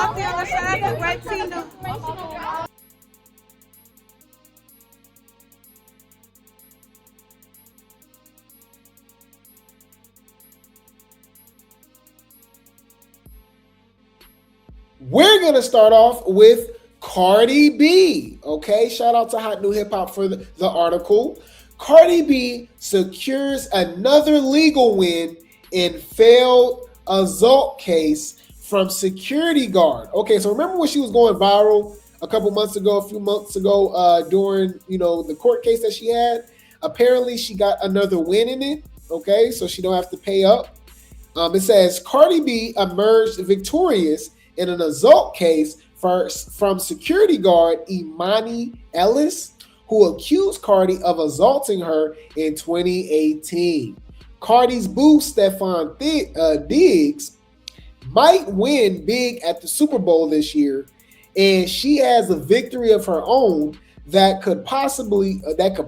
coffee on the side for Grape Tea Talk. We're going to start off with Cardi B. Okay, shout out to Hot New Hip Hop for the article. Cardi B secures another legal win in failed assault case from security guard. Okay, so remember when she was going viral a few months ago during, the court case that she had? Apparently she got another win in it. Okay, so she don't have to pay up. It says Cardi B emerged victorious in an assault case from security guard Imani Ellis, who accused Cardi of assaulting her in 2018. Cardi's boo, Stefan Diggs, might win big at the Super Bowl this year, and she has a victory of her own that could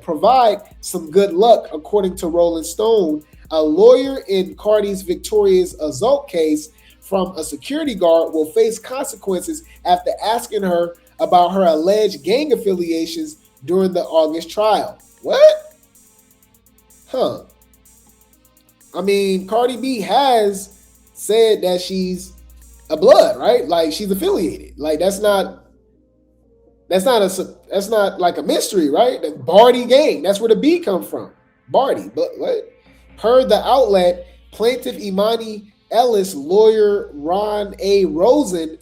provide some good luck, according to Rolling Stone. A lawyer in Cardi's victorious assault case from a security guard will face consequences after asking her about her alleged gang affiliations during the August trial. What? Huh. I mean, Cardi B has said that she's a blood, right? Like she's affiliated. Like that's not like a mystery, right? The Baddies gang. That's where the B come from. Baddies. But what? Per the outlet, plaintiff Imani Ellis lawyer Ron A. Rosen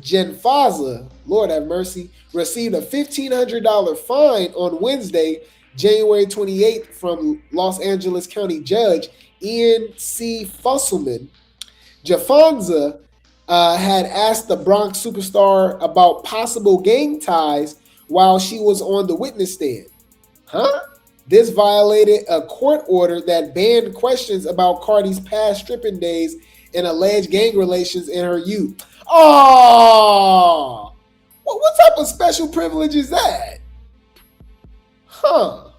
Genfaza, Lord have mercy, received a $1,500 fine on Wednesday, January 28th from Los Angeles County Judge Ian C. Fusselman. Genfaza had asked the Bronx superstar about possible gang ties while she was on the witness stand. Huh? This violated a court order that banned questions about Cardi's past stripping days and alleged gang relations in her youth. Oh, what type of special privilege is that? Huh.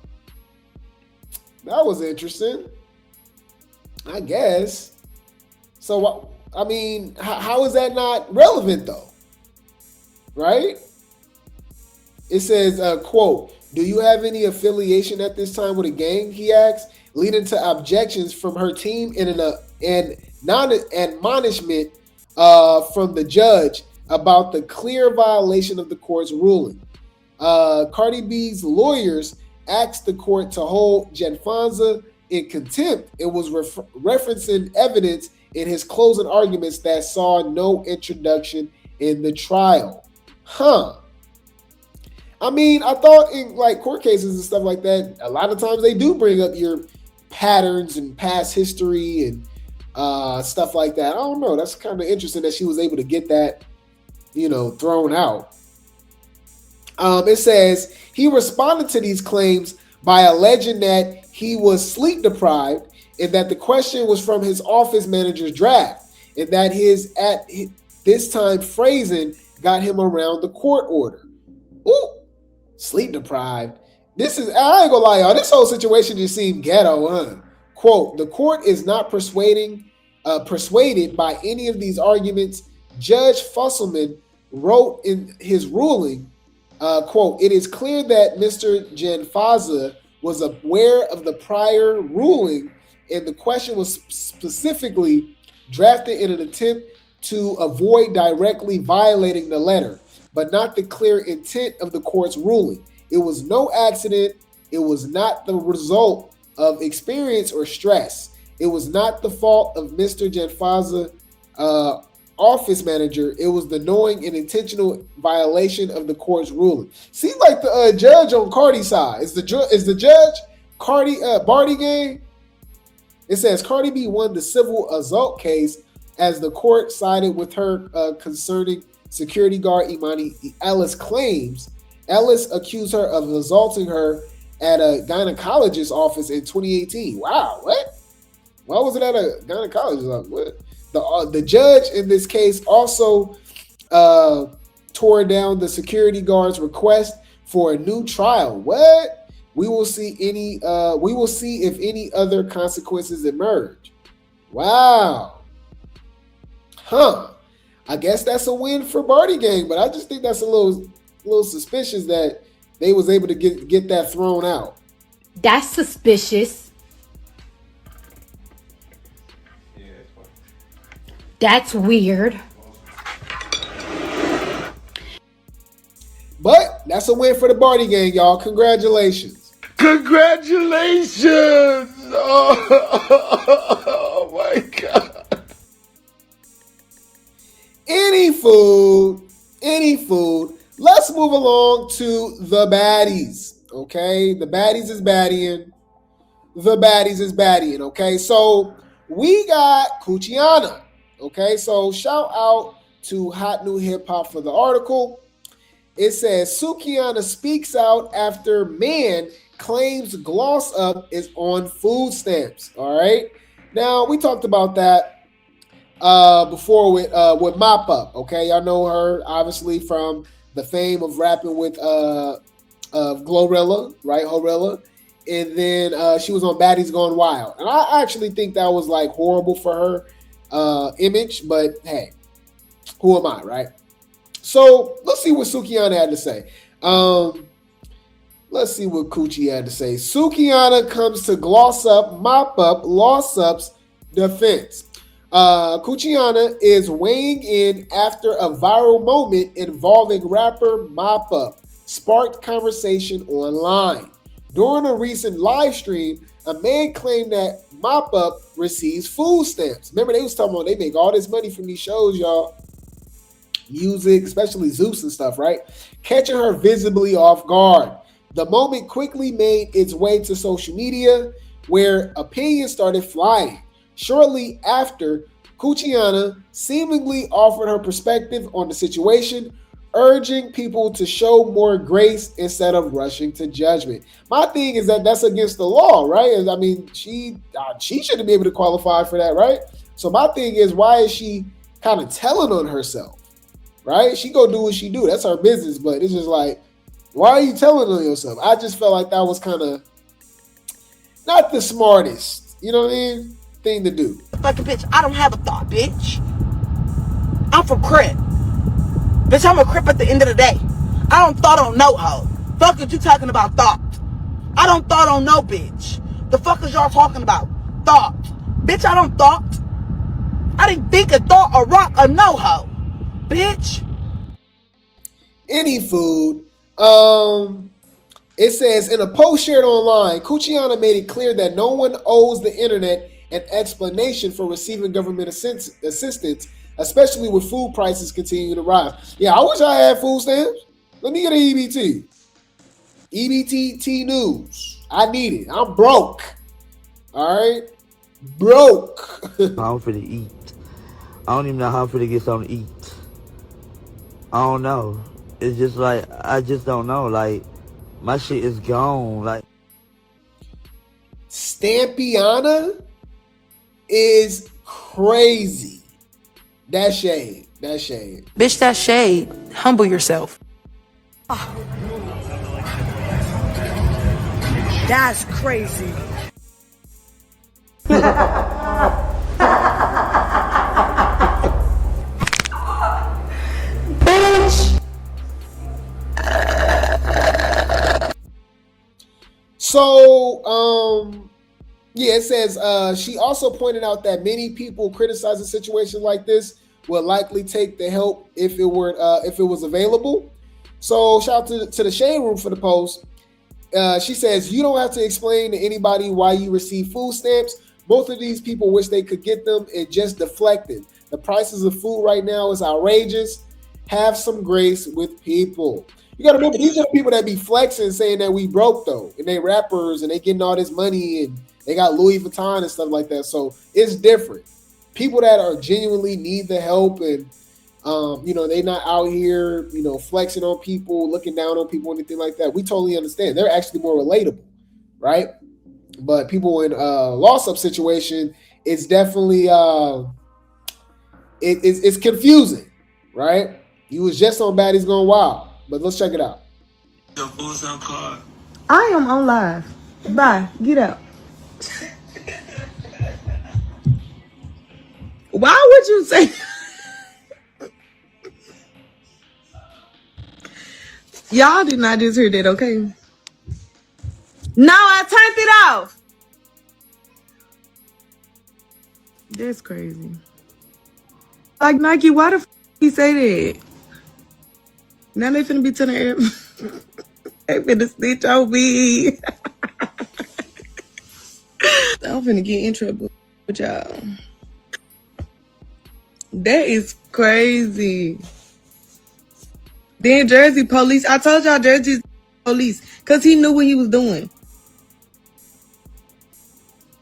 That was interesting. I guess. So, I mean, how is that not relevant though? Right? It says, quote, "Do you have any affiliation at this time with a gang?" he asked, leading to objections from her team and an admonishment from the judge about the clear violation of the court's ruling. Cardi B's lawyers asked the court to hold Genfaza in contempt. It was referencing evidence in his closing arguments that saw no introduction in the trial. Huh. I mean, I thought in like court cases and stuff like that, a lot of times they do bring up your patterns and past history and stuff like that. I don't know. That's kind of interesting that she was able to get that, thrown out. It says he responded to these claims by alleging that he was sleep deprived and that the question was from his office manager's draft and that his at this time phrasing got him around the court order. Ooh. Sleep deprived. I ain't gonna lie, y'all. This whole situation just seemed ghetto, huh? Quote, "The court is not persuaded by any of these arguments." Judge Fusselman wrote in his ruling, quote, "It is clear that Mr. Genfaza was aware of the prior ruling and the question was specifically drafted in an attempt to avoid directly violating the letter, but not the clear intent of the court's ruling. It was no accident. It was not the result of experience or stress. It was not the fault of Mr. Genfaza, office manager. It was the knowing and intentional violation of the court's ruling." Seems like the judge on Cardi's side. Is the judge Baddies gang? It says Cardi B won the civil assault case as the court sided with her concerning security guard Imani Ellis claims. Ellis accused her of assaulting her at a gynecologist's office in 2018. Wow, what? Why was it at a gynecologist's office? What? The judge in this case also tore down the security guard's request for a new trial. What? We will see if any other consequences emerge. Wow. Huh. I guess that's a win for Barty Gang, but I just think that's a little suspicious that they was able to get that thrown out. That's suspicious. That's weird. But that's a win for the Barty Gang, y'all. Congratulations. Congratulations! Oh my God. Any food. Let's move along to the baddies. Okay, the baddies is baddying. Okay, so we got Cuciana. Okay, so shout out to Hot New Hip Hop for the article. It says Sukiana speaks out after man claims gloss up is on food stamps. All right. Now we talked about that before with Mop Up. Okay, y'all know her obviously from the fame of rapping with Glorilla, right? Horilla. And then she was on Baddies Gone Wild. And I actually think that was like horrible for her image, but hey, who am I, right? So let's see what Sukiana had to say. Let's see what Coochie had to say. Sukiana comes to gloss up, mop up, loss up's defense. Cuciana is weighing in after a viral moment involving rapper Mop Up sparked conversation online. During a recent live stream, a man claimed that Mop Up receives food stamps. Remember, they was talking about they make all this money from these shows, y'all. Music, especially Zeus and stuff, right? Catching her visibly off guard. The moment quickly made its way to social media, where opinions started flying. Shortly after, Cuciana seemingly offered her perspective on the situation, urging people to show more grace instead of rushing to judgment. My thing is that that's against the law, right? I mean, she shouldn't be able to qualify for that, right? So my thing is, why is she kind of telling on herself, right? She go do what she do. That's her business, but it's just like, why are you telling on yourself? I just felt like that was kind of not the smartest, you know what I mean, thing to do. Fucking bitch, I don't have a thought, bitch. I'm from Crip. Bitch, I'm a Crip at the end of the day. I don't thought on no hoe. Fuck is you talking about thought? I don't thought on no bitch. The fuck is y'all talking about? Thought. Bitch, I don't thought. I didn't think a thought or rock or no hoe. Bitch. Any food. It says, in a post shared online, Cuciana made it clear that no one owes the internet an explanation for receiving government assistance, especially with food prices continuing to rise. Yeah, I wish I had food stamps. Let me get an EBT. EBT news. I need it. I'm broke. All right? Broke. I'm finna eat. I don't even know how I'm finna get something to eat. I don't know. It's just like, I just don't know. Like, my shit is gone. Like, Stampiana is crazy. That's shade. Bitch, that's shade. Humble yourself. That's crazy. So, yeah, it says she also pointed out that many people criticize a situation like this will likely take the help if it was available. So, shout out to the Shade Room for the post. She says, you don't have to explain to anybody why you receive food stamps. Both of these people wish they could get them and just deflected. The prices of food right now is outrageous. Have some grace with people. You got to remember, these are the people that be flexing saying that we broke, though. And they rappers and they getting all this money and they got Louis Vuitton and stuff like that. So it's different. People that are genuinely need the help and, they not out here, flexing on people, looking down on people, anything like that. We totally understand. They're actually more relatable, right? But people in loss-up situation, it's definitely it's confusing, right? You was just on Baddies Gone Wild. But let's check it out. I am on live. Bye. Get out. Why would you say? Y'all did not just hear that, okay? No, I turned it off. That's crazy. Like, Nike, why the he say that? Now they finna be telling everybody. They finna snitch on me. I'm finna get in trouble with y'all. That is crazy. Then Jersey police. I told y'all Jersey's police because he knew what he was doing.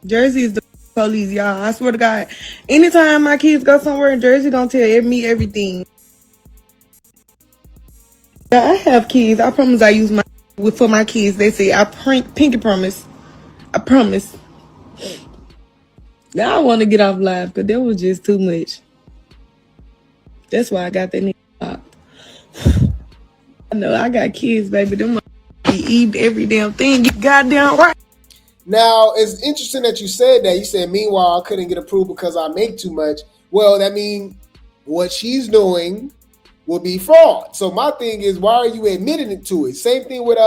Jersey is the police, y'all. I swear to God. Anytime my kids go somewhere in Jersey, don't tell me everything. Yeah, I have kids. I promise I use my for my kids. They say I pinky promise. I promise. Now I want to get off live because that was just too much. That's why I got that nigga blocked. I know I got kids, baby. Them be eating every damn thing. You goddamn right. Now, it's interesting that you said that. You said, meanwhile, I couldn't get approved because I make too much. Well, that means what she's doing will be fraud. So my thing is, why are you admitting it to it? Same thing with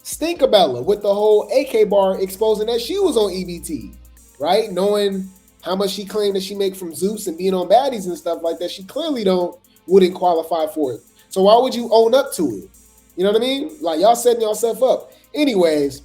Stinkabella, with the whole AK bar exposing that she was on EBT, right? Knowing how much she claimed that she make from Zeus and being on Baddies and stuff like that, she clearly wouldn't qualify for it. So why would you own up to it? You know what I mean? Like, y'all setting yourself up. Anyways,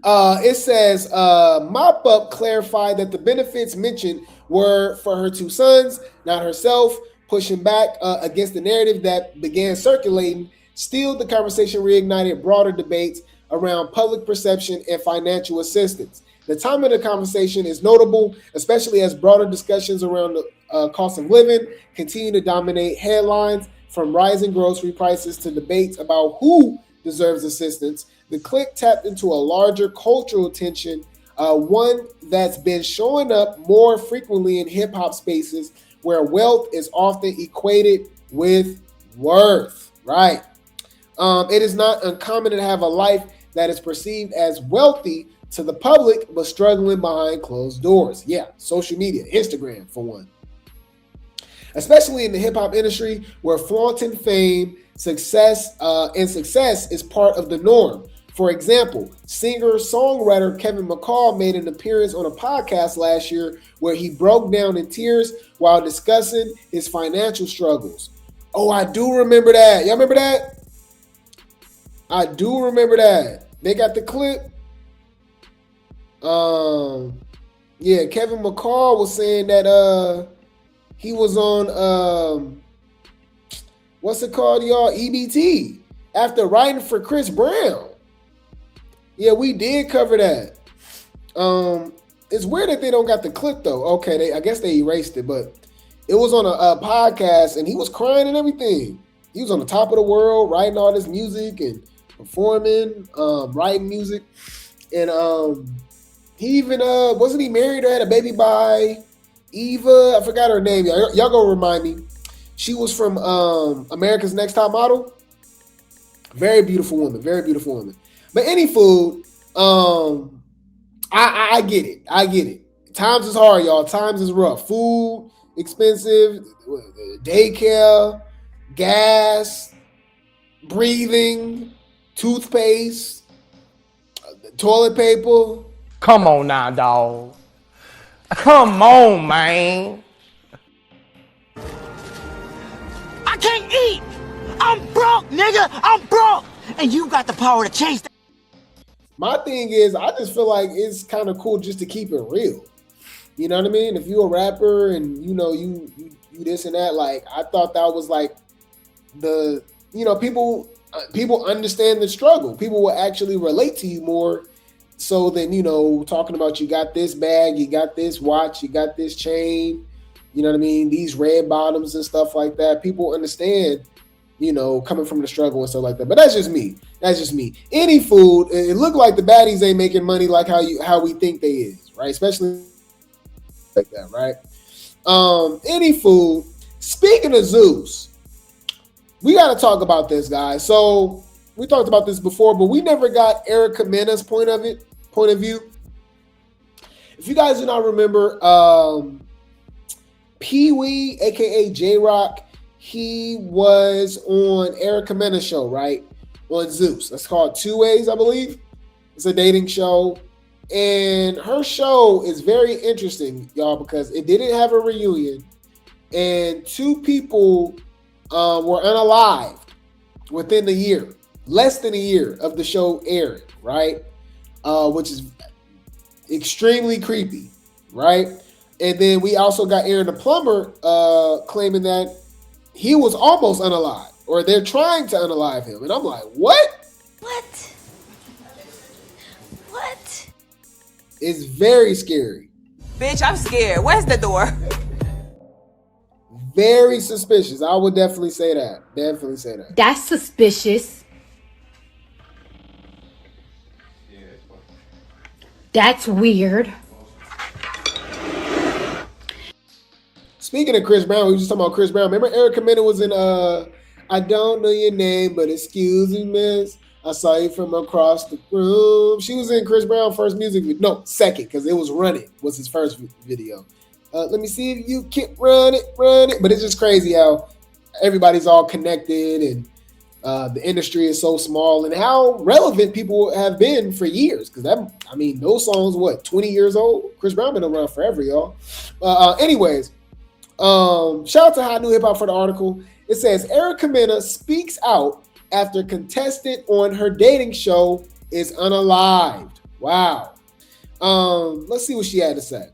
it says, Mop Up clarified that the benefits mentioned were for her two sons, not herself, pushing back against the narrative that began circulating. Still, the conversation reignited broader debates around public perception and financial assistance. The time of the conversation is notable, especially as broader discussions around the cost of living continue to dominate headlines, from rising grocery prices to debates about who deserves assistance. The clip tapped into a larger cultural tension, one that's been showing up more frequently in hip-hop spaces where wealth is often equated with worth, right? It is not uncommon to have a life that is perceived as wealthy to the public, but struggling behind closed doors. Yeah, social media, Instagram for one. Especially in the hip-hop industry where flaunting fame, success is part of the norm. For example, singer-songwriter Kevin McCall made an appearance on a podcast last year where he broke down in tears while discussing his financial struggles. Oh, I do remember that. Y'all remember that? I do remember that. They got the clip. Yeah, Kevin McCall was saying that he was on what's it called, y'all? EBT after writing for Chris Brown. Yeah, we did cover that. It's weird that they don't got the clip though. Okay, I guess they erased it, but it was on a podcast and he was crying and everything. He was on the top of the world writing all this music and performing, writing music, and he even wasn't he married or had a baby by Eva? I forgot her name. Y'all gonna remind me. She was from America's Next Top Model. Very beautiful woman. Very beautiful woman. But any food, I get it. I get it. Times is hard, y'all. Times is rough. Food expensive, daycare, gas, breathing, toothpaste, toilet paper. Come on now, dog. Come on, man. I can't eat. I'm broke, nigga. I'm broke. And you got the power to change that. My thing is, I just feel like it's kind of cool just to keep it real. You know what I mean? If you're a rapper and you know you this and that, like I thought that was like the, you know, people understand the struggle. People will actually relate to you more so than, you know, talking about you got this bag, you got this watch, you got this chain, you know what I mean? These red bottoms and stuff like that. People understand, you know, coming from the struggle and stuff like that. But that's just me. That's just me. Any food, it looked like the baddies ain't making money like how we think they is, right? Especially like that, right? Any food. Speaking of Zeus, we got to talk about this, guys. So we talked about this before, but we never got Erica Mena's point of view. If you guys do not remember, Pee Wee, aka J Rock, he was on Erica Mena's show, right? On Zeus. That's called Two Ways, I believe. It's a dating show. And her show is very interesting, y'all, because it didn't have a reunion. And two people were unalived within the year, less than a year of the show airing, right? Which is extremely creepy, right? And then we also got Aaron the Plumber claiming that he was almost unalived, or they're trying to unalive him. And I'm like, what? What? It's very scary. Bitch, I'm scared. Where's the door? Very suspicious. I would definitely say that. Definitely say that. That's suspicious. That's weird. Speaking of Chris Brown, we were just talking about Chris Brown. Remember Erica Mena was in I don't know your name, but excuse me, miss. I saw you from across the room. She was in Chris Brown's first music video. No, second, because it was Run It was his first video. Let me see if you can run it. But it's just crazy how everybody's all connected and the industry is so small and how relevant people have been for years. Because those songs, 20 years old? Chris Brown been around forever, y'all. Anyways, shout out to Hot New Hip Hop for the article. It says Erica Mena speaks out after contestant on her dating show is unalived. Wow. Let's see what she had to say.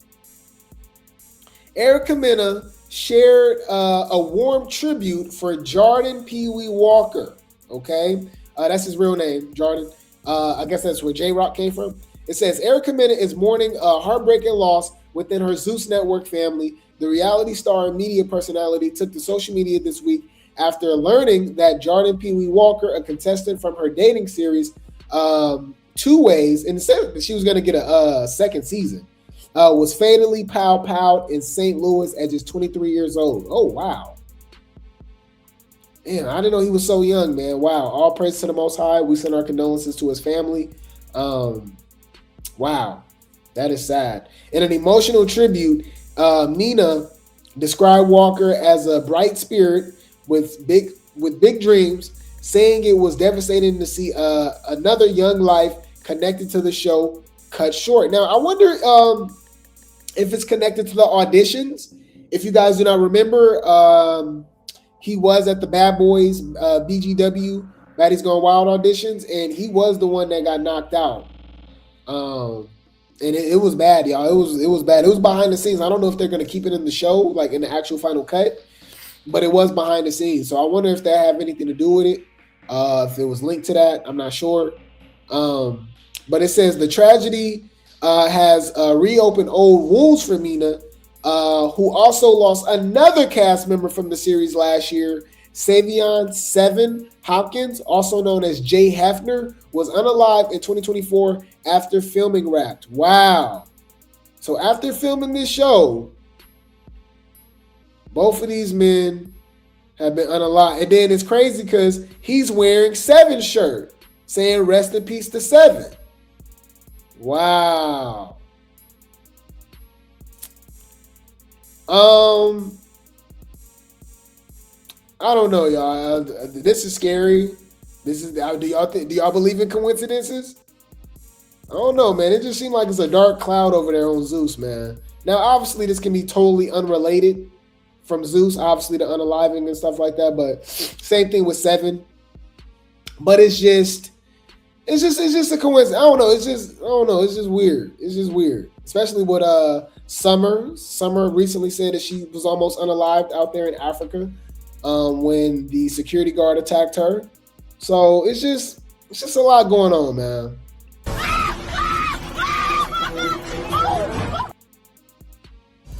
Erica Mena shared a warm tribute for Jordan Pee Wee Walker. Okay, that's his real name, Jordan. I guess that's where J-Rock came from. It says Erica Mena is mourning a heartbreaking loss within her Zeus Network family. The reality star and media personality took to social media this week after learning that Jordan Pee Wee Walker, a contestant from her dating series Two Ways, and said that she was going to get a second season, was fatally pow-powed in St. Louis at just 23 years old. Oh, wow. Man, I didn't know he was so young, man. Wow. All praise to the Most High. We send our condolences to his family. Wow. That is sad. In an emotional tribute, Nina described Walker as a bright spirit with big dreams, saying it was devastating to see another young life connected to the show cut short. Now, I wonder if it's connected to the auditions. If you guys do not remember, he was at the Bad Boys BGW, Baddies Gone Wild auditions, and he was the one that got knocked out. And it was bad, y'all. It was bad. It was behind the scenes. I don't know if they're going to keep it in the show, like in the actual final cut, but it was behind the scenes. So I wonder if that have anything to do with it. If it was linked to that, I'm not sure. But it says the tragedy has reopened old wounds for Mina, who also lost another cast member from the series last year. Savion Seven Hopkins, also known as Jay Hefner, was unalive in 2024 after filming Wrapped. Wow. So after filming this show, both of these men have been unalive. And then it's crazy because he's wearing Seven's shirt saying rest in peace to Seven. Wow. I don't know, y'all. This is scary. Do y'all believe in coincidences? I don't know, man. It just seemed like it's a dark cloud over there on Zeus, man. Now, obviously, this can be totally unrelated from Zeus, obviously the unaliving and stuff like that. But same thing with Seven. But it's just a coincidence. I don't know. It's just weird. It's just weird, especially with Summer. Summer recently said that she was almost unalived out there in Africa when the security guard attacked her. So it's just a lot going on, man.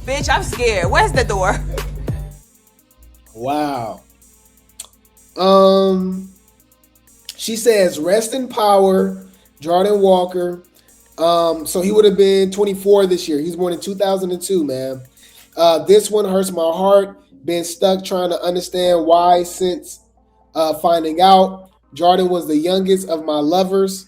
Bitch, I'm scared. Where's the door? Wow. She says, rest in power, Jordan Walker. So he would have been 24 this year. He's born in 2002, man. This one hurts my heart. Been stuck trying to understand why since finding out. Jordan was the youngest of my lovers.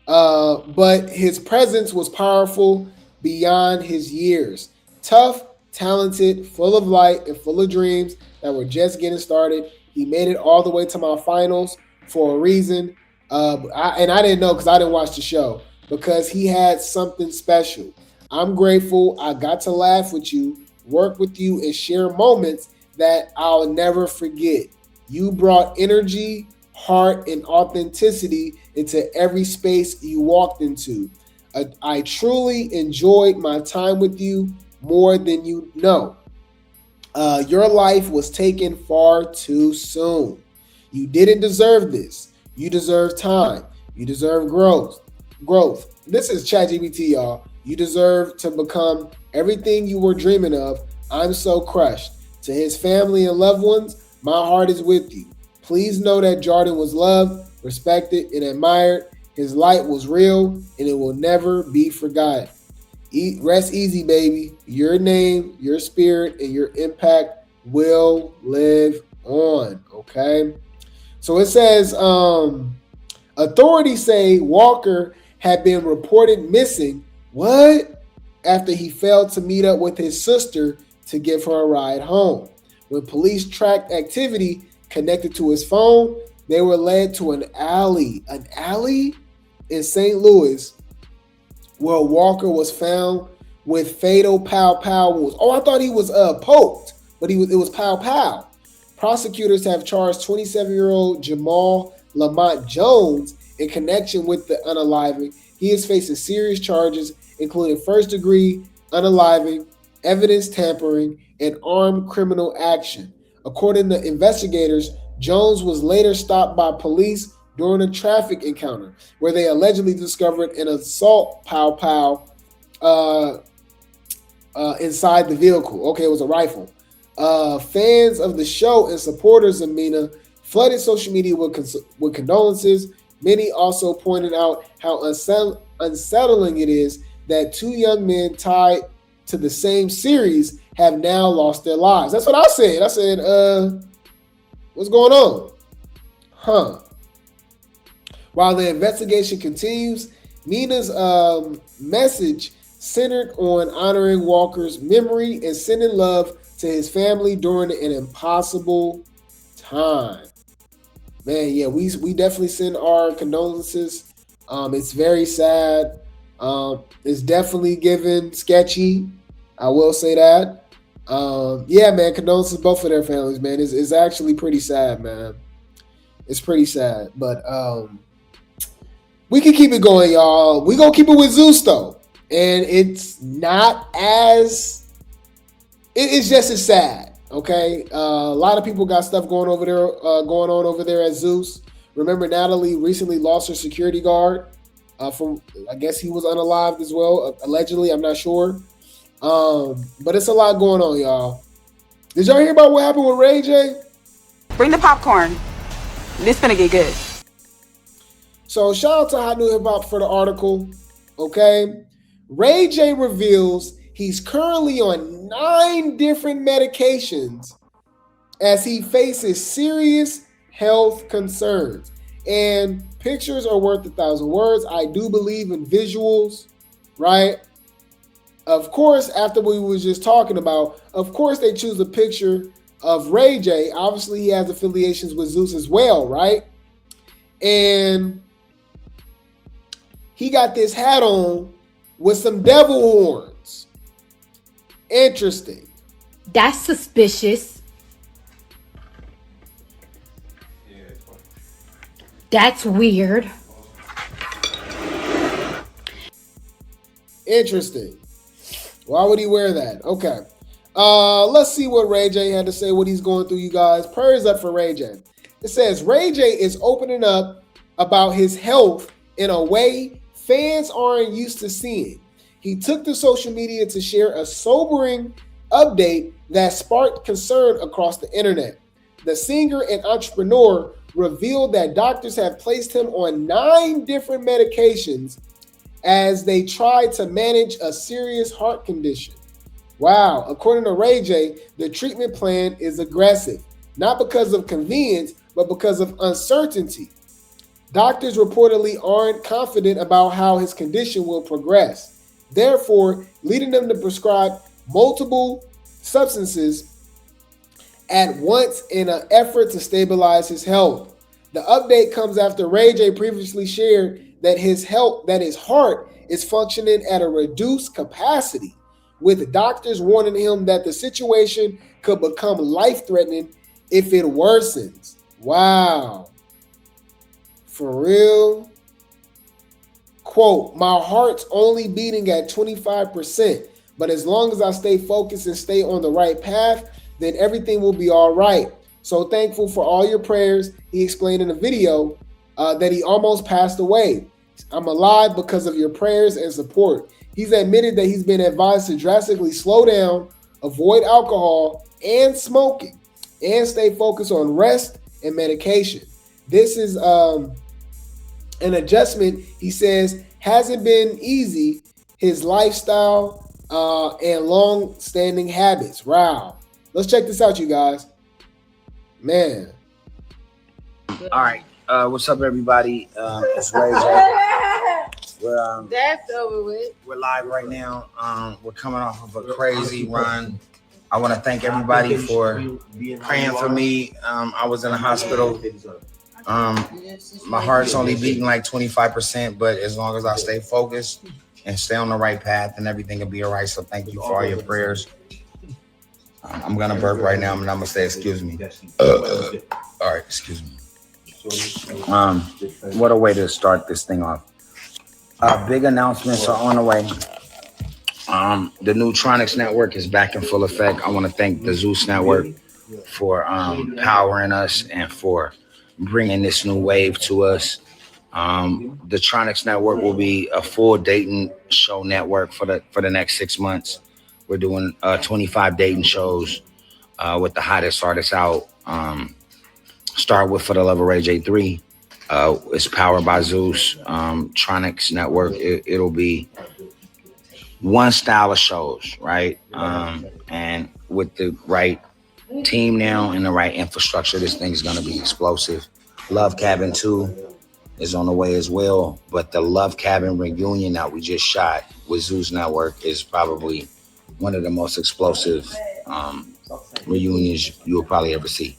But his presence was powerful beyond his years. Tough talented, full of light, and full of dreams that were just getting started. He made it all the way to my finals for a reason. I didn't know because I didn't watch the show, because he had something special. I'm grateful I got to laugh with you, work with you, and share moments that I'll never forget. You brought energy, heart, and authenticity into every space you walked into. I truly enjoyed my time with you more than you know. Your life was taken far too soon. You didn't deserve this. You deserve time. You deserve growth. This is ChatGPT, y'all. You deserve to become everything you were dreaming of. I'm so crushed. To his family and loved ones, my heart is with you. Please know that Jordan was loved, respected, and admired. His light was real, and it will never be forgotten. Rest easy, baby. Your name, your spirit, and your impact will live on, okay? So it says, authorities say Walker had been reported missing. What? After he failed to meet up with his sister to give her a ride home. When police tracked activity connected to his phone, they were led to an alley in St. Louis, where Walker was found with fatal pow wounds. Oh, I thought he was poked, but it was pow. Prosecutors have charged 27-year-old Jamal Lamont Jones in connection with the unaliving. He is facing serious charges, including first-degree unaliving, evidence tampering, and armed criminal action. According to investigators, Jones was later stopped by police during a traffic encounter where they allegedly discovered an assault pow inside the vehicle. Okay, it was a rifle. Fans of the show and supporters of Mina flooded social media with condolences. Many also pointed out how unsettling it is that two young men tied to the same series have now lost their lives. That's what I said. I said, what's going on? While the investigation continues, Mina's message centered on honoring Walker's memory and sending love to his family during an impossible time. Man, yeah, we definitely send our condolences. It's very sad. It's definitely given sketchy. I will say that. Yeah, man, condolences both of their families, man. It's actually pretty sad, man. It's pretty sad, but we can keep it going, y'all. We gonna keep it with Zeus though, and it's not as. It's just as sad. Okay, a lot of people got stuff going on over there at Zeus. Remember, Natalie recently lost her security guard. From I guess he was unalived as well, allegedly. I'm not sure. But it's a lot going on, y'all. Did y'all hear about what happened with Ray J? Bring the popcorn. This finna get good. So shout out to Hot New Hip Hop for the article. Okay, Ray J reveals he's currently on 9 different medications as he faces serious health concerns. And pictures are worth 1,000 words. I do believe in visuals, right? Of course, after we was just talking about, of course they choose a picture of Ray J. Obviously, he has affiliations with Zeus as well, right? And he got this hat on with some devil horns. Interesting. That's suspicious. That's weird. Interesting. Why would he wear that? Okay. Let's see what Ray J had to say, what he's going through, you guys. Prayers up for Ray J. It says, Ray J is opening up about his health in a way fans aren't used to seeing. He took to social media to share a sobering update that sparked concern across the internet. The singer and entrepreneur revealed that doctors have placed him on 9 different medications as they try to manage a serious heart condition. Wow. According to Ray J, the treatment plan is aggressive, not because of convenience, but because of uncertainty. Doctors reportedly aren't confident about how his condition will progress, therefore leading them to prescribe multiple substances at once in an effort to stabilize his health. The update comes after Ray J previously shared that his heart is functioning at a reduced capacity, with doctors warning him that the situation could become life-threatening if it worsens. Wow. For real? Quote, my heart's only beating at 25%, but as long as I stay focused and stay on the right path, then everything will be all right. So thankful for all your prayers. He explained in a video that he almost passed away. I'm alive because of your prayers and support. He's admitted that he's been advised to drastically slow down, avoid alcohol and smoking, and stay focused on rest and medication. This is an adjustment, he says, hasn't been easy. His lifestyle and long-standing habits. Wow. Let's check this out, you guys. Man. All right. What's up, everybody? It's Ray J. That's over with. We're live right now. We're coming off of a crazy run. I want to thank everybody for praying for me. I was in the hospital. My heart's only beating like 25%, but as long as I stay focused and stay on the right path, then everything will be all right. So thank you for all your prayers. I'm gonna burp right now, and I'm gonna say excuse me. All right, excuse me. What a way to start this thing off. Big announcements are on the way. The new Tronics Network is back in full effect. I want to thank the Zeus Network for powering us and for bringing this new wave to us. The Tronics Network will be a full dating show network for the next 6 months. We're doing 25 dating shows with the hottest artists out. Start with For the Love of Ray J 3. It's powered by Zeus. Tronics Network. It'll be one style of shows, right? And with the right team now and the right infrastructure, this thing's gonna be explosive. Love Cabin 2 is on the way as well, but the Love Cabin reunion that we just shot with Zeus Network is probably one of the most explosive reunions you'll probably ever see.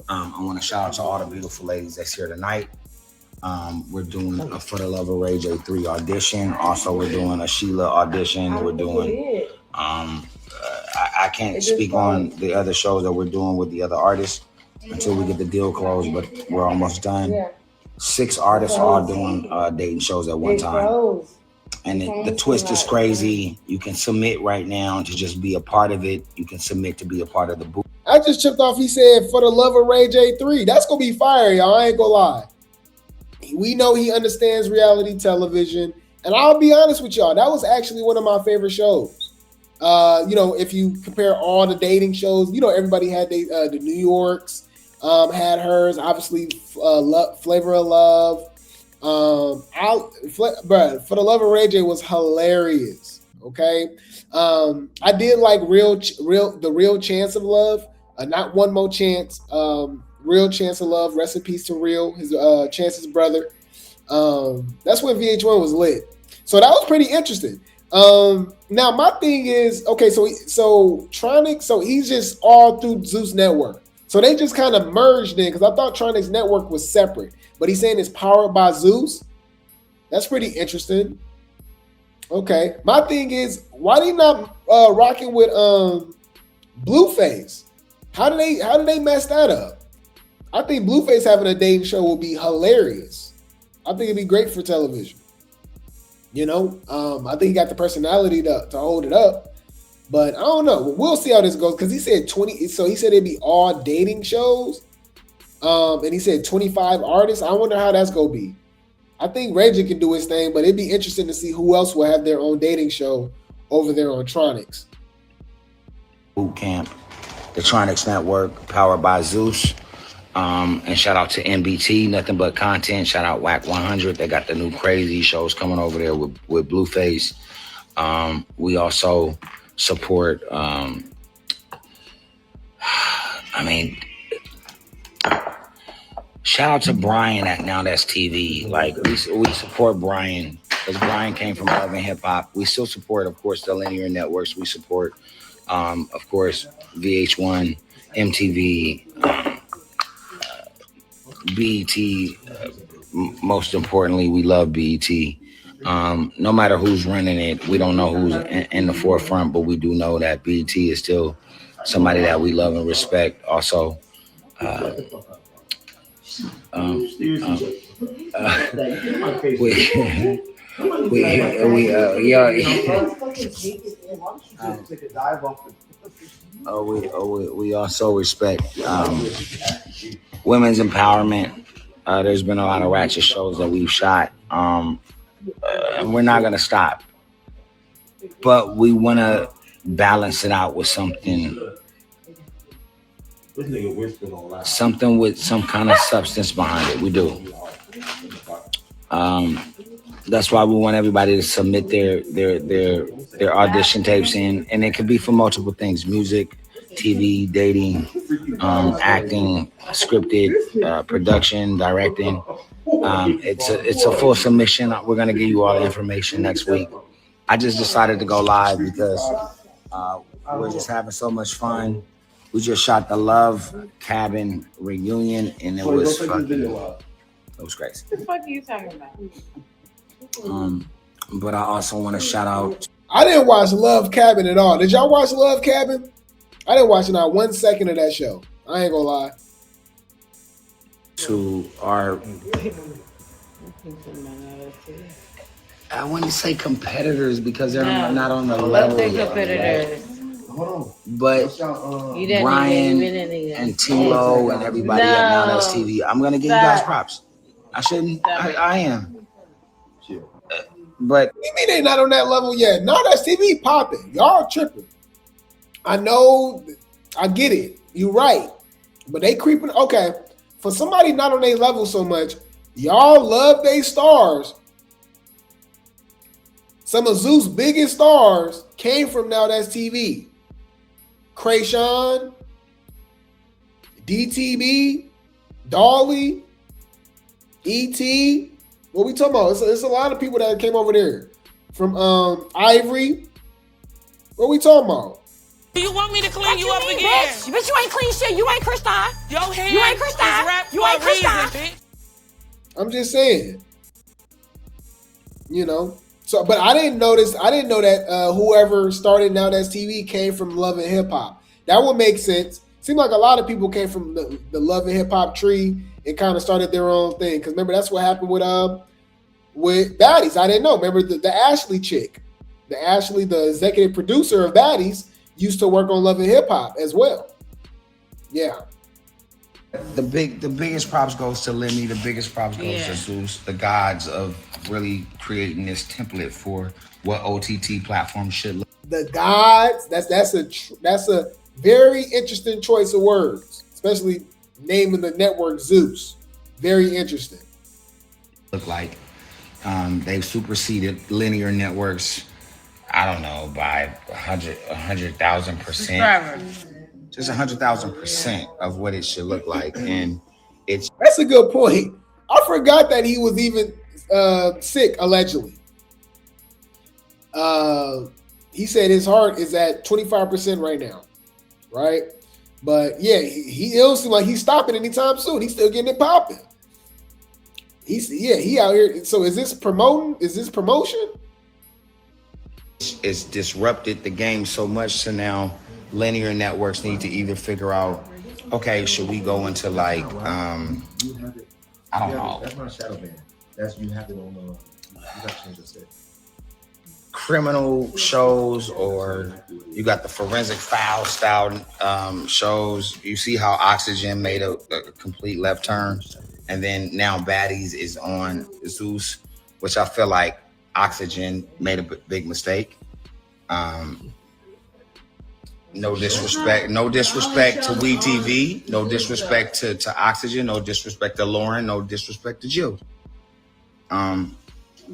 I want to shout out to all the beautiful ladies that's here tonight. We're doing a For the Love of Ray J 3 audition. Also, we're doing a Sheila audition. We're doing, I can't speak on the other shows that we're doing with the other artists until we get the deal closed, but we're almost done. 6 artists all doing dating shows at one time. And the twist is crazy. You can submit right now to just be a part of it. You can submit to be a part of the booth. I just chipped off. He said, For the Love of Ray J 3. That's going to be fire, y'all. I ain't going to lie. We know he understands reality television. And I'll be honest with y'all. That was actually one of my favorite shows. If you compare all the dating shows, everybody had the New Yorks, had hers. Obviously, Flavor of Love. For the Love of Ray J was hilarious. Okay, I did like the Real Chance of Love, not One More Chance. Real Chance of Love. Rest in peace to Real, his Chance's brother. That's when VH1 was lit. So that was pretty interesting. Now my thing is, okay, so Tronics, so he's just all through Zeus Network. So they just kind of merged in, because I thought Tronics Network was separate, but he's saying it's powered by Zeus. That's pretty interesting. Okay, my thing is, why they not rocking with Blueface? How did they mess that up? I think Blueface having a dating show will be hilarious. I think it'd be great for television. I think he got the personality to hold it up. But I don't know. We'll see how this goes, because he said 20. So he said it'd be all dating shows. And he said 25 artists. I wonder how that's going to be. I think Ray J can do his thing, but it'd be interesting to see who else will have their own dating show over there on Tronics. Boot Camp, the Tronics Network, powered by Zeus. And shout out to NBT, Nothing But Content. Shout out WAC 100. They got the new crazy shows coming over there with Blueface. We also support, shout out to Brian at Now That's TV. Like, we support Brian, because Brian came from Love and Hip Hop. We still support, of course, the linear networks. We support Of course, VH1, MTV, BET. Most importantly, we love BET. No matter who's running it, we don't know who's in the forefront, but we do know that BET is still somebody that we love and respect. Also, we also respect women's empowerment. There's been a lot of ratchet shows that we've shot, and we're not gonna stop. But we want to balance it out with something with some kind of substance behind it. We do. That's why we want everybody to submit their audition tapes in, and it could be for multiple things: music, TV, dating, acting, scripted, production, directing. It's a full submission. We're gonna give you all the information next week. I just decided to go live because we're just having so much fun. We just shot the Love Cabin reunion, and it was crazy. What the fuck are you talking about? But I also want to shout out. I didn't watch Love Cabin at all. Did y'all watch Love Cabin? I didn't watch not 1 second of that show. I ain't gonna lie. To our, I wouldn't say competitors because they're not on the level. Competitors. But Brian and T-Lo and everybody at Now That's TV, I'm gonna give you guys props. I shouldn't. I am. But what do you mean they not on that level yet? Now That's TV popping. Y'all tripping. I know. I get it. You're right. But they creeping. Okay. For somebody not on their level so much, y'all love they stars. Some of Zeus' biggest stars came from Now That's TV. Krayshawn, DTB, Dolly, E.T. What we talking about? It's a lot of people that came over there. From Ivory. What we talking about? Do you want me to clean you up again? Bitch, you ain't clean shit. You ain't Kristan. Your hand You ain't Kristan. is wrapped You for ain't a reason, Kristan. bitch. I'm just saying. You know. So, but I didn't know that whoever started Now That's TV came from Love and Hip Hop. That would make sense. Seemed like a lot of people came from the Love and Hip Hop tree and kind of started their own thing. Because remember, that's what happened with Baddies. I didn't know. Remember the Ashley chick, the executive producer of Baddies, used to work on Love and Hip Hop as well. Yeah. the biggest props goes to Lemmy. The biggest props goes to Zeus, the gods of really creating this template for what OTT platforms should look. The gods. That's a very interesting choice of words, especially naming the network Zeus. Very interesting. Look like they've superseded linear networks. I don't know, by 100,000%. Just 100,000% of what it should look like, and that's a good point. I forgot that he was even sick allegedly. He said his heart is at 25% right now, right? But yeah, he don't seem like he's stopping anytime soon. He's still getting it popping. He out here. So is this promoting? Is this promotion? It's disrupted the game so much, so now linear networks need to either figure out, okay, should we go into like I don't know. That's not shadow ban. That's you have it on you got to change the set. Criminal shows, or you got the forensic file style shows. You see how Oxygen made a complete left turn, and then now Baddies is on Zeus, which I feel like Oxygen made a big mistake. No disrespect to WeTV, no disrespect to Oxygen, no disrespect to Lauren, no disrespect to Jill.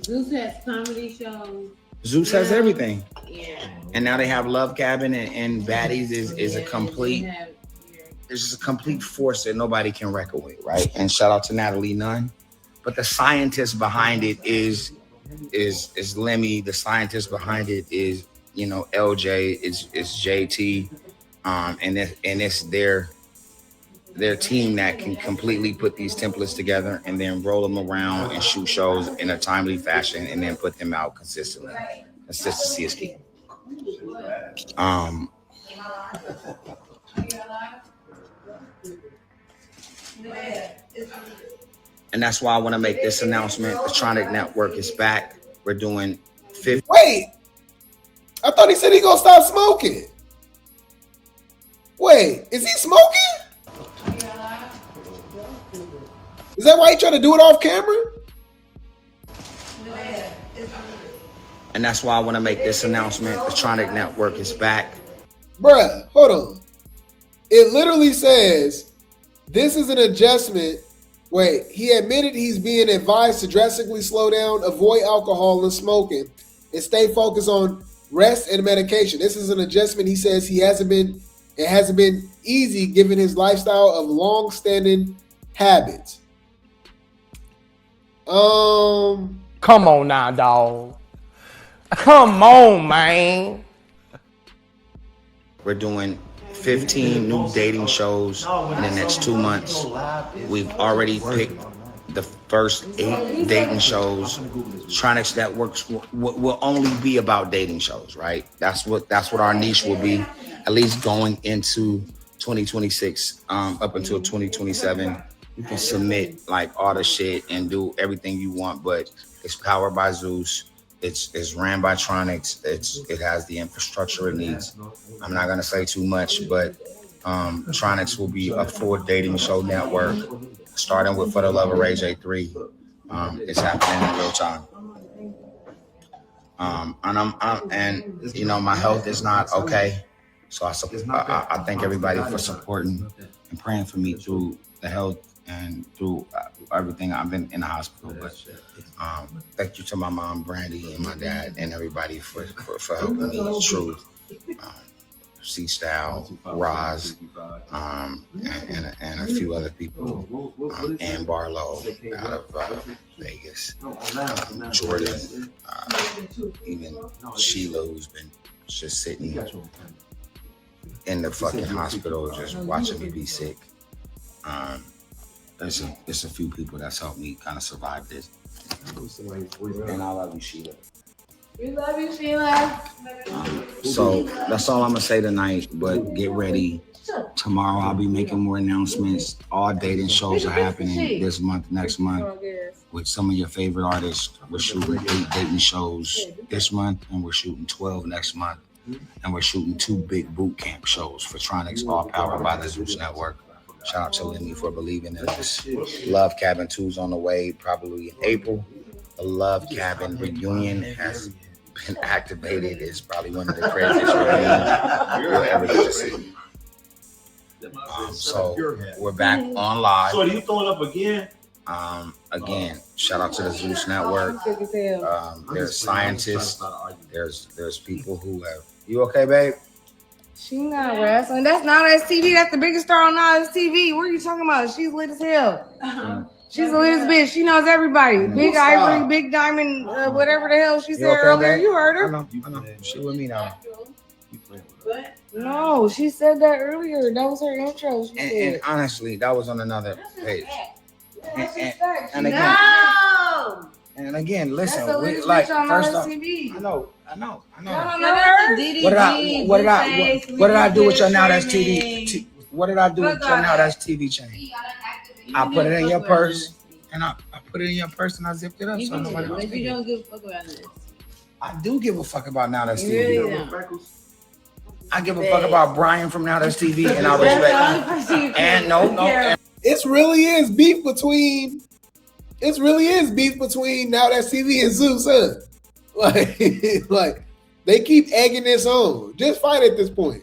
Zeus has comedy shows. Zeus has everything. Yeah. And now they have Love Cabin and Baddies is a complete, it's just a complete force that nobody can reckon with, right? And shout out to Natalie Nunn. But the scientist behind it is Lemmy. The scientist behind it is LJ is JT, and it's their team that can completely put these templates together and then roll them around and shoot shows in a timely fashion and then put them out consistently. Consistency is key. And that's why I want to make this announcement. The Tronic Network is back. We're doing 50. Wait, I thought he said he gonna stop smoking. Wait, is he smoking? Is that why he trying to do it off camera? And that's why I want to make this announcement. The Tronic Network is back. Bruh, hold on. It literally says, this is an adjustment. Wait, he admitted he's being advised to drastically slow down, avoid alcohol and smoking, and stay focused on rest and medication. This is an adjustment. He says it hasn't been easy given his lifestyle of long-standing habits. Come on now, dog. Come on, man. We're doing 15 new dating shows in the next 2 months. We've already picked the first 8 dating shows. Tronics Networks will only be about dating shows, right? That's what our niche will be, at least going into 2026, up until 2027. You can submit like all the shit and do everything you want, but it's powered by Zeus. It's ran by Tronics. It has the infrastructure it needs. I'm not gonna say too much, but Tronics will be a full dating show network, starting with For the Love of Ray J3. It's happening in real time. And my health is not okay, so I thank everybody for supporting and praying for me through the health and through everything. I've been in the hospital, but thank you to my mom, Brandy, and my dad, and everybody for helping me. Truth, C-Style, Roz, and a few other people, and Barlow out of Vegas, Jordan, even Sheila, who's been just sitting in the fucking hospital just watching me be sick. There's a few people that's helped me kind of survive this. And I love you, Sheila. We love you, Sheila. So that's all I'm gonna say tonight, but get ready. Tomorrow I'll be making more announcements. All dating shows are happening this month, next month, with some of your favorite artists. We're shooting 8 dating shows this month, and we're shooting 12 next month. And we're shooting 2 big boot camp shows for Tronics, all powered by the Zeus Network. Shout out to Lemmy for believing in this. Love Cabin 2's on the way, probably in April. The Love Cabin reunion has been activated. It's probably one of the craziest reunions you'll ever get to see. So we're back on live. So are you throwing up again? Again, shout out to the Zeus Network. There's scientists. There's people who have. You okay, babe? She not wrestling. That's Now That's TV. That's the biggest star on Now That's TV. What are you talking about? She's lit as hell. She's the latest bitch. She knows everybody. Big Ivory, Big Diamond, whatever the hell she said earlier. You heard her. I know. She with me now. No, she said that earlier. That was her intro. She said. And honestly, that was on another page. And again, No! and again, listen. That's the We, latest like bitch on first Now off, That's TV. I know. What What did I do with your Now That's TV? What did I do with your Now That's TV chain? I put it in your purse, and I put it in your purse, and I zipped it up. So nobody else. But you don't give a fuck about this. I do give a fuck about Now That's You TV. really don't. I give a fuck about Brian from Now That's TV, and I respect him. And no. It really is beef between Now That's TV and Zeus, huh? Like they keep egging this on. Just fight at this point.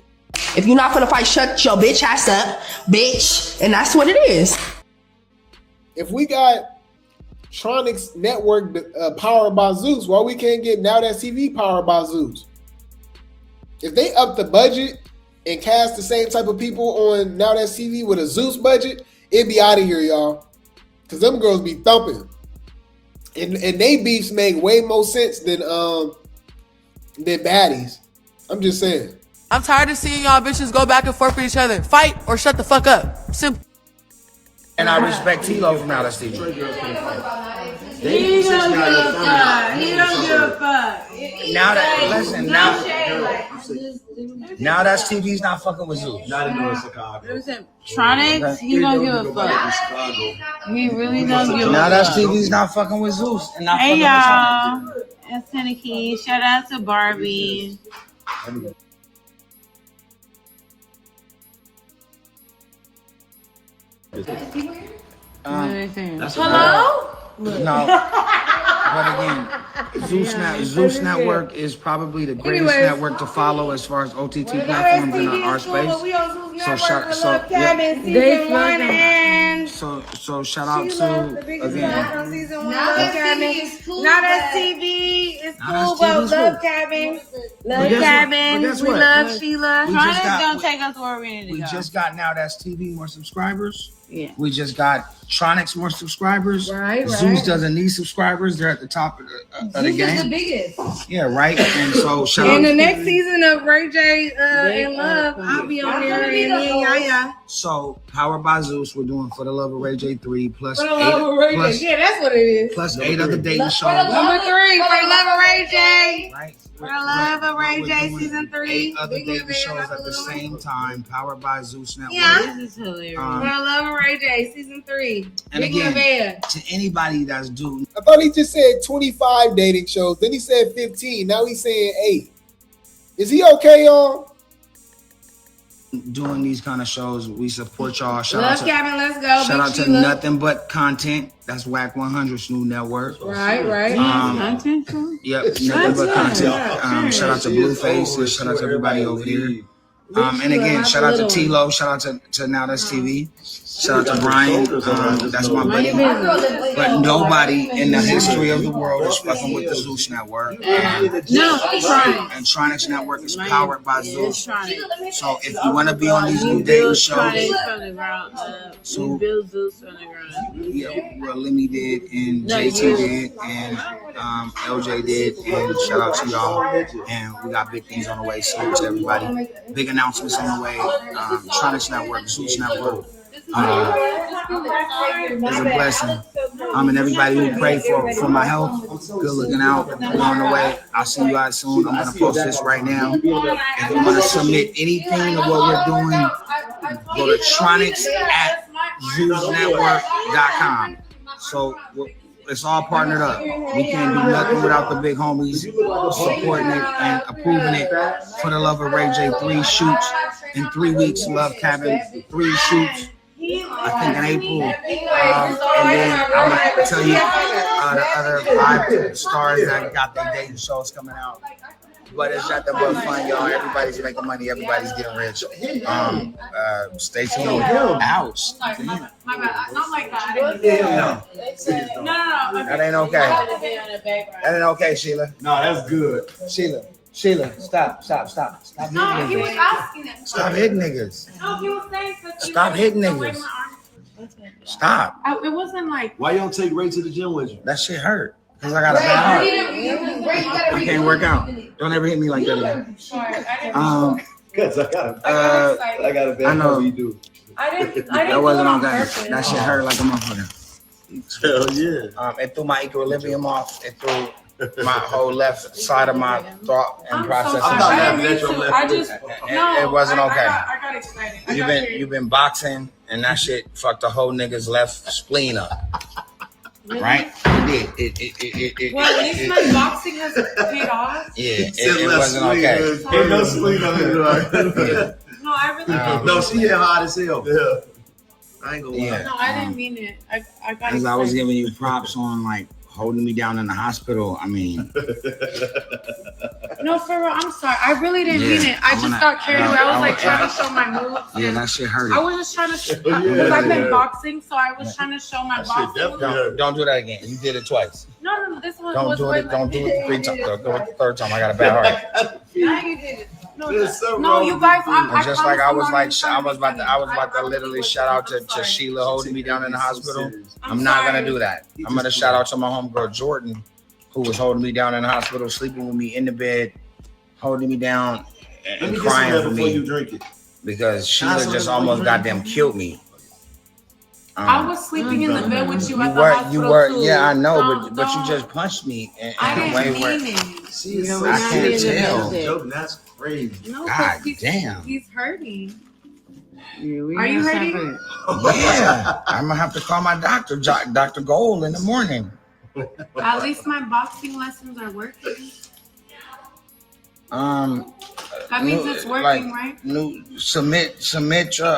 If you're not gonna fight, shut your bitch ass up, bitch. And that's what it is. If we got Tronics Network powered by Zeus, why we can't get Now That's TV powered by Zeus? If they up the budget and cast the same type of people on Now That's TV with a Zeus budget, it'd be out of here, y'all. Because them girls be thumping. And they beefs make way more sense than Baddies. I'm just saying. I'm tired of seeing y'all bitches go back and forth with each other. Fight or shut the fuck up. Simple. And I respect T-Lo from Now That's TV. He don't give a fuck. He don't give a fuck. Now that, listen, now That's TV's not fucking with Zeus. Not in Chicago. Listen, Tronics, he don't give a fuck. He really don't give a fuck. Now That's TV's not fucking with Zeus. And not Hey fucking y'all, it's Tennessee. Shout out to Barbie. Hello? No. But again, Zeus Network is probably the greatest network to follow as far as OTT platforms in our space. So shout out to again. Now That's TV. It's cool, but Love Cabin. Love Cabin. We love Sheila. Tronics don't take us where we need to go. We just got Now That's TV more subscribers. Yeah. We just got Tronics more subscribers. Right. Zeus doesn't need subscribers. They're at the top of the game. Zeus is the biggest. Yeah, right. And so shout out in the next season of Ray J and Love, I'll be on there and yeah. So Powered by Zeus, we're doing For the Love of Ray J 3 plus For the Love of Ray J. Yeah, that's what it is. Plus 8 other dating shows. Number 3 For the Love of Ray J. Right. For the Love of Ray J season 3. 8 other dating shows at the same time, Powered by Zeus Network. Yeah, this is hilarious. For the Love of Ray J season 3. And again, to anybody that's due, I thought he just said 25 dating shows. Then he said 15. Now he's saying 8. Is he okay, y'all? doing these kind of shows, we support y'all. Shout out to Cabin, let's go. Shout out to Nothing But Content. That's Whack 100's new network. Right. Content. Yep, Nothing But Content. Shout out to Blueface and shout out to everybody over here. And again, shout out to T-Lo. Shout out to Now That's TV. Shout out to Brian. That's my buddy. But nobody in the history of the world is fucking with the Zeus Network. And Tronics Network is powered by Zeus. So if you want to be on these new dating shows, so well, Lemmy did and JT did and LJ did, and shout out to y'all. And we got big things on the way. Salute to everybody. Big announcements on the way. Tronics Network, Zeus Network. It's a blessing. And everybody who prayed for my health, good looking out. We're on the way. I'll see you guys soon. I'm gonna post this right now. If you want to submit anything of what we're doing, go to tronics@ZeusNetwork.com. So it's all partnered up. We can't do nothing without the big homies supporting it and approving it. For the Love of Ray J, 3 shoots in 3 weeks. Love Cabin, 3 shoots. I think in April, and then I'm gonna tell you the other 5 stars that got their dating shows coming out. But it's nothing but fun, y'all. Everybody's making money. Everybody's getting rich. Stay tuned. Ouch. My bad. Not like that. No. That ain't okay. That ain't okay, Sheila. No, that's good. Sheila, stop. No, he was asking it. Stop hitting niggas. No, he was saying Stop hitting niggas. Stop. It wasn't like. Why you don't take Ray to the gym with you? That shit hurt. Because I got a bad heart. I can't work out. Don't ever hit me like that again. Because I got a bad heart. You do. I didn't that wasn't on that. That shit hurt like a motherfucker. Hell yeah. It threw my equilibrium off. It threw my whole left side of my thought and process. It wasn't okay. I got excited. You've been boxing and that shit fucked the whole nigga's left spleen up. Right? It did. Well, at least my boxing has paid off. Yeah, it wasn't okay. Ain't no spleen on it. No, I really didn't. No, she hit hard as hell. Yeah. I ain't gonna lie. No, I didn't mean it. I got as I was giving you props on like holding me down in the hospital. I mean, no, for real. I'm sorry. I really didn't mean it. I just got carried away. I was like trying to show my moves. Yeah, that shit hurt. I was just trying to because I've been boxing, so I was trying to show my boxing. Don't do that again. You did it twice. No. This one don't was do it. Don't do it 3 times. Do it the 3rd time. I got a bad heart. Now you did it. No, you guys. And just like I was about to literally shout out to Sheila holding me down in the hospital. I'm not gonna do that. I'm gonna shout out to my homegirl Jordan, who was holding me down in the hospital, sleeping with me in the bed, holding me down and crying for before me you drink it. because Sheila just almost goddamn killed me. I was sleeping in the bed with you at the hospital You were, too. yeah, I know, but you just punched me in a way where I can't tell. That's crazy. No, God damn. He's hurting. Yeah, Are you hurting? Yeah, I'm gonna have to call my doctor, Dr. Gold, in the morning. At least my boxing lessons are working. That means it's working, right? Submit your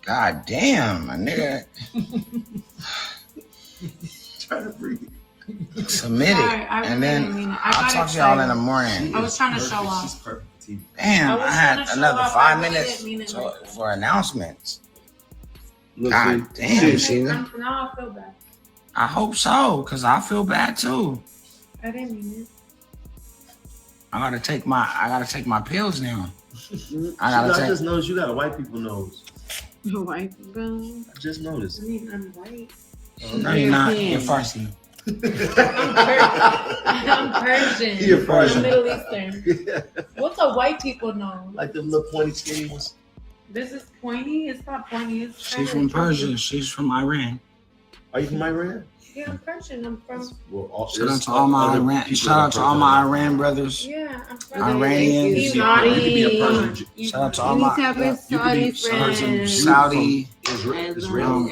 God damn, my nigga. Trying to breathe. Submit it, and then I'll talk to y'all in the morning. I was trying to show off. Damn, I had another 5 minutes for announcements. God damn, Sheila. Now I feel bad. I hope so, because I feel bad too. I didn't mean it. I gotta take my pills now. I just noticed you got a white people nose. White people. I just noticed. I mean, I'm white. No, you're not. You're Farsi. I'm Persian. You're Persian. I'm Middle Eastern. What's a white people know? Like them little pointy skinny ones. This is pointy. It's not pointy. It's She's from Persia. She's from Iran. Are you from Iran? Yeah, I'm Persian. I'm from. Shout out to all my Iran. Shout out to all my Iran brothers. Yeah, I'm from Iranians. Shout out to all my Saudi friends. Saudi. Israel.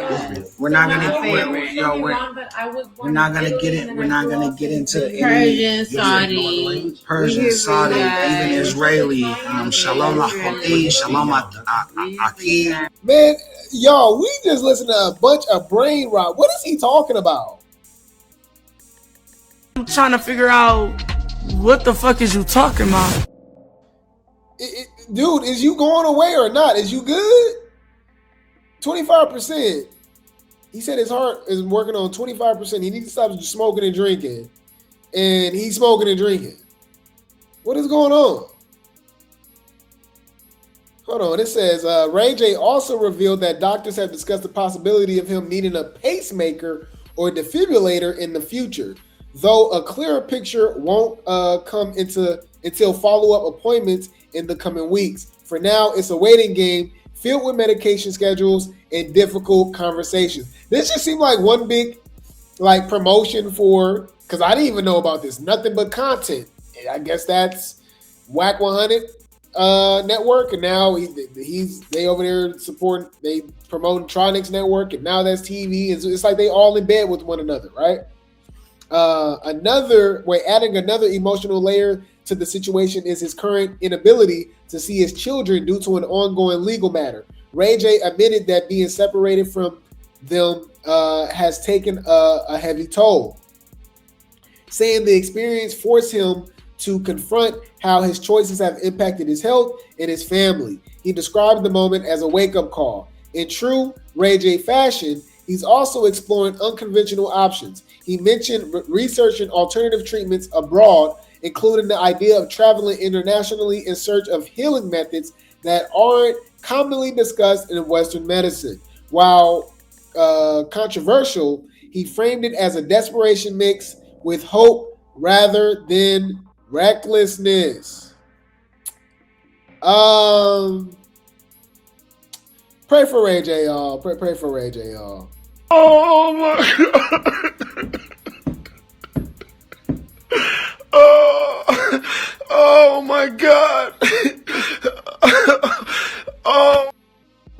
We're not gonna get it. We're not gonna get into Persian, Saudi, even Israeli. Shalom Achoti, Shalom Aki. Man, y'all, we just listened to a bunch of brain rot. What is he talking about? I'm trying to figure out what the fuck is you talking about? Dude, is you going away or not? Is you good? 25%. He said his heart is working on 25%. He needs to stop smoking and drinking. And he's smoking and drinking. What is going on? Hold on. It says, Ray J also revealed that doctors have discussed the possibility of him needing a pacemaker or defibrillator in the future, though a clearer picture won't come until follow-up appointments in the coming weeks. For now, it's a waiting game filled with medication schedules and difficult conversations. This just seemed like one big promotion for, because I didn't even know about this. Nothing but content. I guess that's Whack 100 network, and now they over there supporting, they promoting Tronics Network, and now that's TV. It's like they all in bed with one another, right? Adding another emotional layer to the situation is his current inability to see his children due to an ongoing legal matter. Ray J admitted that being separated from them has taken a heavy toll, saying the experience forced him to confront how his choices have impacted his health and his family. He described the moment as a wake-up call. In true Ray J fashion, he's also exploring unconventional options. He mentioned researching alternative treatments abroad, including the idea of traveling internationally in search of healing methods that aren't commonly discussed in Western medicine. While controversial, he framed it as a desperation mix with hope rather than recklessness. Pray for Ray J, y'all. Pray for Ray J, y'all. Oh my God. Oh my God. Oh.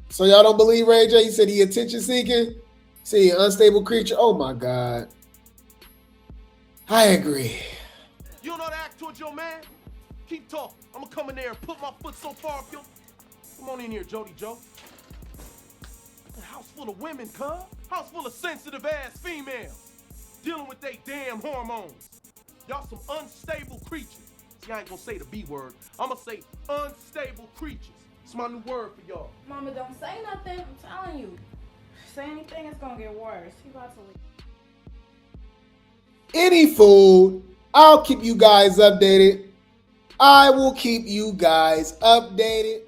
So y'all don't believe Ray J? He said he attention seeking? See, unstable creature. Oh my God. I agree. You don't know how to act towards your man? Keep talking. I'm gonna come in there and put my foot so far up your... Come on in here, Jody Joe. A house full of women, cuz. House full of sensitive ass females. Dealing with they damn hormones. Y'all some unstable creatures. See, I ain't gonna say the B word. I'm gonna say unstable creatures. It's my new word for y'all. Mama, don't say nothing. I'm telling you. Say anything, it's gonna get worse. He about to leave. Any food, I'll keep you guys updated. I will keep you guys updated.